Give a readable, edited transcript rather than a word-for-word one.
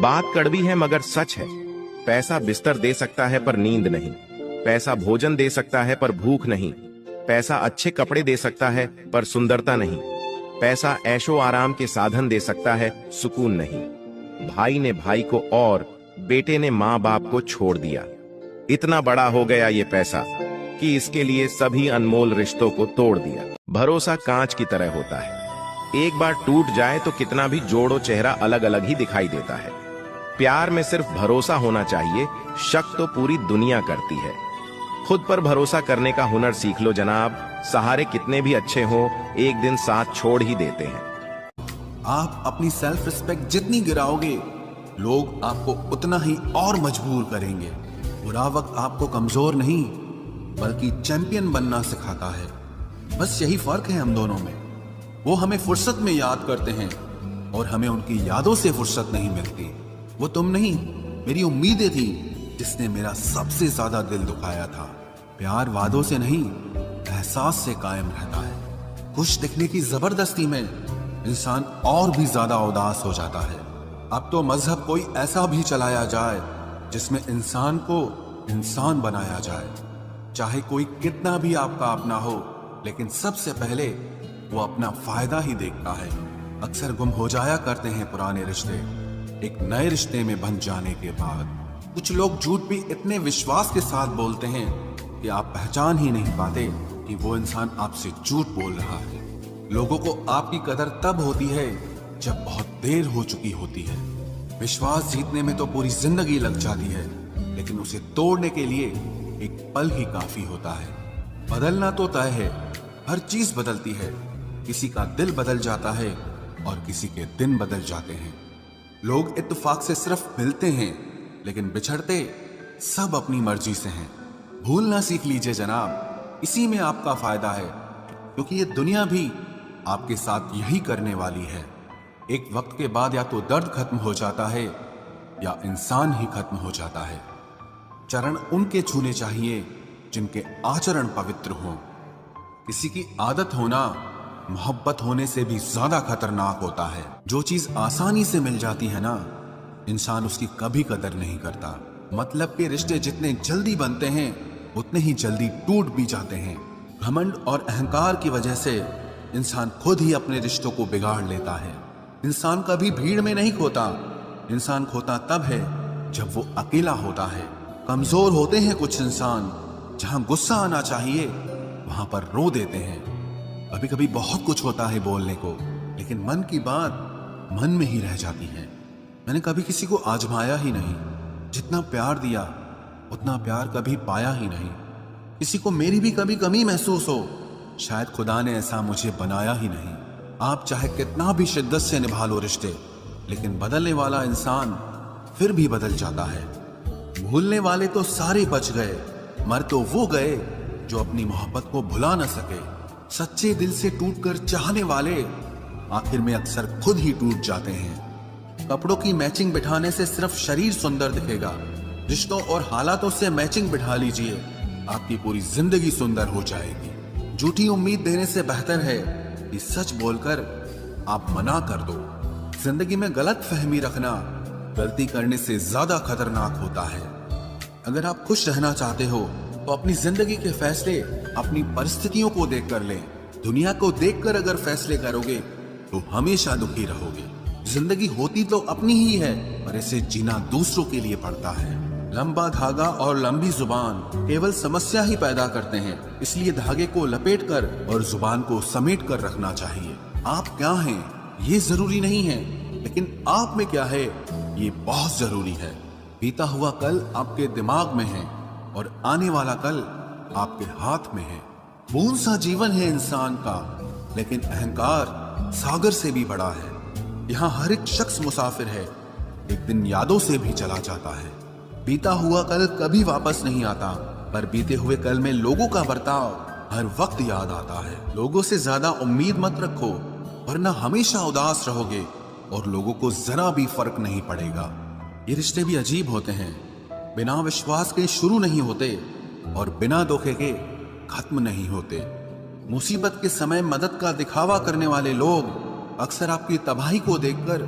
बात कड़वी है मगर सच है। पैसा बिस्तर दे सकता है पर नींद नहीं। पैसा भोजन दे सकता है पर भूख नहीं। पैसा अच्छे कपड़े दे सकता है पर सुंदरता नहीं। पैसा ऐशो आराम के साधन दे सकता है, सुकून नहीं। भाई ने भाई को और बेटे ने माँ बाप को छोड़ दिया। इतना बड़ा हो गया ये पैसा कि इसके लिए सभी अनमोल रिश्तों को तोड़ दिया। भरोसा कांच की तरह होता है, एक बार टूट जाए तो कितना भी जोड़ो चेहरा अलग अलग ही दिखाई देता है। प्यार में सिर्फ भरोसा होना चाहिए, शक तो पूरी दुनिया करती है। खुद पर भरोसा करने का हुनर सीख लो जनाब। सहारे कितने भी अच्छे हों, एक दिन साथ छोड़ ही देते हैं। आप अपनी सेल्फ रिस्पेक्ट जितनी गिराओगे, लोग आपको उतना ही और मजबूर करेंगे। बुरा वक्त आपको कमजोर नहीं बल्कि चैंपियन बनना सिखाता है। बस यही फर्क है हम दोनों में। वो हमें फुर्सत में याद करते हैं और हमें उनकी यादों से फुर्सत नहीं मिलती। वो तुम नहीं, मेरी उम्मीदें थी जिसने मेरा सबसे ज्यादा दिल दुखाया था। प्यार वादों से नहीं, एहसास से कायम रहता है। खुश दिखने की जबरदस्ती में इंसान और भी ज्यादा उदास हो जाता है। अब तो मजहब कोई ऐसा भी चलाया जाए जिसमें इंसान को इंसान बनाया जाए। चाहे कोई कितना भी आपका अपना हो, लेकिन सबसे पहले वो अपना फायदा ही देखता है। अक्सर गुम हो जाया करते हैं पुराने रिश्ते एक नए रिश्ते में बन जाने के बाद। कुछ लोग झूठ भी इतने विश्वास के साथ बोलते हैं कि आप पहचान ही नहीं पाते कि वो इंसान आपसे झूठ बोल रहा है। लोगों को आपकी कदर तब होती है जब बहुत देर हो चुकी होती है। विश्वास जीतने में तो पूरी जिंदगी लग जाती है, लेकिन उसे तोड़ने के लिए एक पल ही काफी होता है। बदलना तो तय है, हर चीज बदलती है। किसी का दिल बदल जाता है और किसी के दिन बदल जाते हैं। लोग इत्तेफाक से सिर्फ मिलते हैं, लेकिन बिछड़ते सब अपनी मर्जी से हैं। भूलना सीख लीजिए जनाब, इसी में आपका फायदा है, क्योंकि ये दुनिया भी आपके साथ यही करने वाली है। एक वक्त के बाद या तो दर्द खत्म हो जाता है या इंसान ही खत्म हो जाता है। चरण उनके छूने चाहिए जिनके आचरण पवित्र हों। किसी की आदत होना मोहब्बत होने से भी ज्यादा खतरनाक होता है। जो चीज आसानी से मिल जाती है ना, इंसान उसकी कभी कदर नहीं करता। मतलब के रिश्ते जितने जल्दी बनते हैं उतने ही जल्दी टूट भी जाते हैं। घमंड और अहंकार की वजह से इंसान खुद ही अपने रिश्तों को बिगाड़ लेता है। इंसान कभी भीड़ में नहीं खोता, इंसान खोता तब है जब वो अकेला होता है। कमजोर होते हैं कुछ इंसान, जहां गुस्सा आना चाहिए वहां पर रो देते हैं। कभी कभी बहुत कुछ होता है बोलने को, लेकिन मन की बात मन में ही रह जाती है। मैंने कभी किसी को आजमाया ही नहीं, जितना प्यार दिया उतना प्यार कभी पाया ही नहीं। किसी को मेरी भी कभी कमी महसूस हो, शायद खुदा ने ऐसा मुझे बनाया ही नहीं। आप चाहे कितना भी शिद्दत से निभा लो रिश्ते, लेकिन बदलने वाला इंसान फिर भी बदल जाता है। भूलने वाले तो सारे बच गए, मर तो वो गए जो अपनी मोहब्बत को भुला न सके। सच्चे दिल से टूटकर चाहने वाले आखिर में अक्सर खुद ही टूट जाते हैं। कपड़ों की मैचिंग बिठाने से सिर्फ शरीर सुंदर दिखेगा, रिश्तों और हालातों से मैचिंग बिठा लीजिए, आपकी पूरी जिंदगी सुंदर हो जाएगी। झूठी उम्मीद देने से बेहतर है कि सच बोलकर आप मना कर दो। जिंदगी में गलत फहमी रखना गलती करने से ज्यादा खतरनाक होता है। अगर आप खुश रहना चाहते हो तो अपनी जिंदगी के फैसले अपनी परिस्थितियों को देखकर लें। दुनिया को देखकर अगर फैसले करोगे तो हमेशा दुखी रहोगे। जिंदगी होती तो अपनी ही है, पर इसे जीना दूसरों के लिए पड़ता है। लंबा धागा और लंबी जुबान केवल समस्या ही पैदा करते हैं, इसलिए धागे को लपेटकर और जुबान को समेट कर रखना चाहिए। आप क्या हैं ये जरूरी नहीं है, लेकिन आप में क्या है ये बहुत जरूरी है। बीता हुआ कल आपके दिमाग में है और आने वाला कल आपके हाथ में है। बूंद सा जीवन है इंसान का, लेकिन अहंकार सागर से भी बड़ा है। यहाँ हर एक शख्स मुसाफिर है, एक दिन यादों से भी चला जाता है। बीता हुआ कल कभी वापस नहीं आता, पर बीते हुए कल में लोगों का बर्ताव हर वक्त याद आता है। लोगों से ज्यादा उम्मीद मत रखो, वरना हमेशा उदास रहोगे और लोगों को जरा भी फर्क नहीं पड़ेगा। ये रिश्ते भी अजीब होते हैं, बिना विश्वास के शुरू नहीं होते और बिना धोखे के खत्म नहीं होते। मुसीबत के समय मदद का दिखावा करने वाले लोग अक्सर आपकी तबाही को देखकर